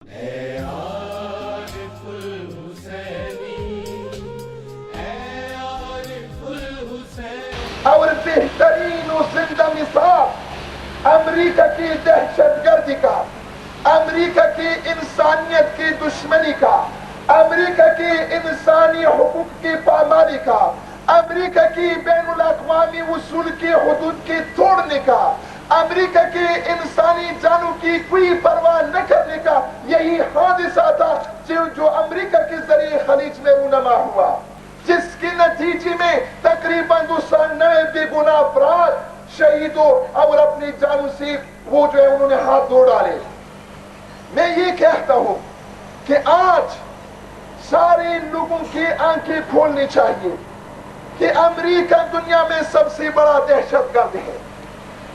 اور بہترین و زندہ مثال امریکہ کی دہشت گردی کا، امریکہ کی انسانیت کی دشمنی کا، امریکہ کی انسانی حقوق کی پامالی کا، امریکہ کی بین الاقوامی اصول کی حدود کی توڑنے کا، امریکہ کی انسانی جانوں کی کوئی پرواہ نہ کرنے کا یہی حادثہ تھا جو امریکہ کے ذریعے خلیج میں رونما ہوا، جس کے نتیجے میں تقریباً 290 بے گناہ افراد شہید ہو اور اپنی جانوں سے وہ جو ہے انہوں نے ہاتھ دھو ڈالے۔ میں یہ کہتا ہوں کہ آج سارے لوگوں کی آنکھیں کھولنی چاہیے کہ امریکہ دنیا میں سب سے بڑا دہشت گرد ہے،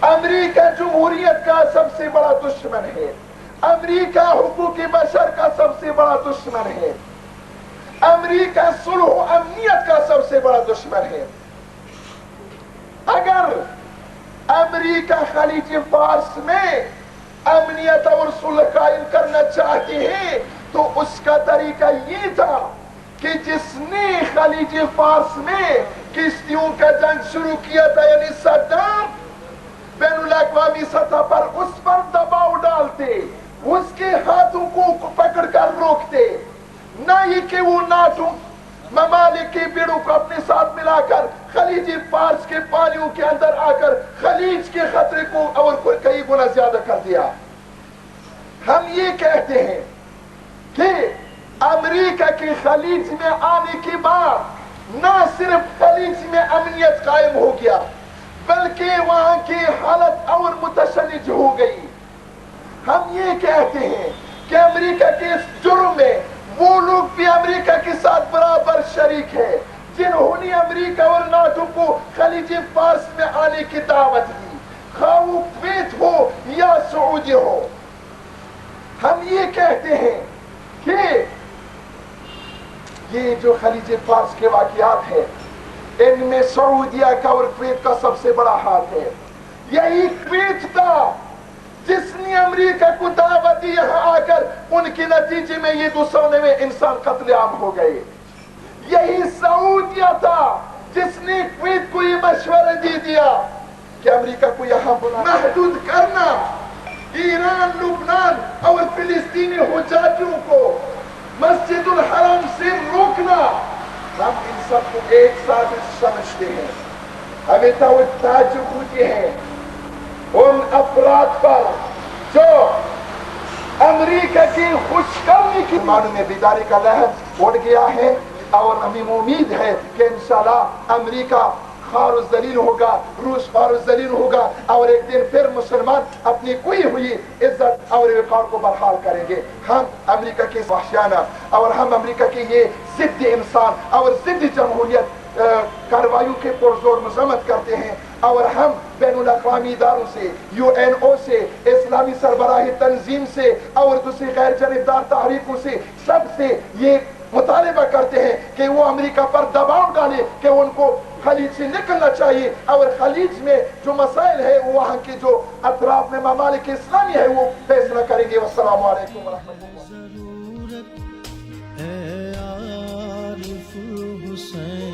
امریکہ جمہوریت کا سب سے بڑا دشمن ہے، امریکہ حقوق بشر کا سب سے بڑا دشمن ہے، امریکہ صلح و امنیت کا سب سے بڑا دشمن ہے۔ اگر امریکہ خلیج فارس میں امنیت اور صلح قائم کرنا چاہتے ہیں تو اس کا طریقہ یہ تھا کہ جس نے خلیج فارس میں کشتیوں کا جنگ شروع کیا تھا یعنی صدام، بین الاقوامی سطح پر اس پر دباؤ ڈالتے، اس کے ہاتھوں کو پکڑ کر روکتے، نہ ہی کہ وہ ناٹو ممالک کے بیڑوں کو اپنے ساتھ ملا کر خلیج فارس کے پانیوں کے اندر آ کر خلیج کے خطرے کو اور کئی گنا زیادہ کر دیا۔ ہم یہ کہتے ہیں کہ امریکہ کے خلیج میں آنے کے بعد نہ صرف خلیج میں امنیت قائم ہو گیا بلکہ وہاں کی حالت اور متشنج ہو گئی۔ ہم یہ کہتے ہیں کہ امریکہ کے اس جرم میں وہ لوگ بھی امریکہ کے ساتھ برابر شریک ہیں جنہوں نے امریکہ اور ناٹو کو خلیج فارس میں آنے کی دعوت دی، خواہ وہ کویت ہو یا سعودی ہو۔ ہم یہ کہتے ہیں کہ یہ جو خلیج فارس کے واقعات ہیں ان میں سعودیہ کا اور کویت کا سب سے بڑا ہاتھ ہے۔ یہی کویت تھا جس نے امریکہ کو دعوت دی یہاں آ کر، ان کے نتیجے میں یہ 290 انسان قتل عام ہو گئے۔ یہی سعودیہ تھا جس نے کویت کو یہ مشورہ دے دیا کہ امریکہ کو یہاں محدود کرنا، ایران، لبنان اور فلسطینی حجاجوں کو مسجد الحرام سے روکنا۔ ہم ان سب کو ایک ساتھ سمجھتے ہیں، ہمیں تعجب ہوتی ہے ان افراد پر جو امریکہ کی خوش کرنے کی معنی میں بیداری کا لہر اٹھ گیا ہے، اور ہمیں امید ہے کہ انشاءاللہ امریکہ خوار و ذلیل ہوگا، روس خوار و ذلیل ہوگا، اور ایک دن پھر مسلمان اپنی کوئی ہوئی عزت اور وقار کو بحال کریں گے۔ ہم امریکہ کے وحشیانہ اور ہم امریکہ کے یہ ضد انسان اور ضد جمہوریت کارروائیوں کے پرزور مذمت کرتے ہیں، اور ہم بین الاقوامی اداروں سے، UN سے، اسلامی سربراہی تنظیم سے اور دوسری غیر جانبدار تحریکوں سے سب سے یہ مطالبہ کرتے ہیں کہ وہ امریکہ پر دباؤ ڈالے کہ ان کو خلیج سے نکلنا چاہیے، اور خلیج میں جو مسائل ہے وہاں کے جو اطراف میں ممالک اسلامی ہے وہ فیصلہ کریں گے۔ والسلام علیکم ورحمۃ اللہ۔ ضرورت ہے عارف حسین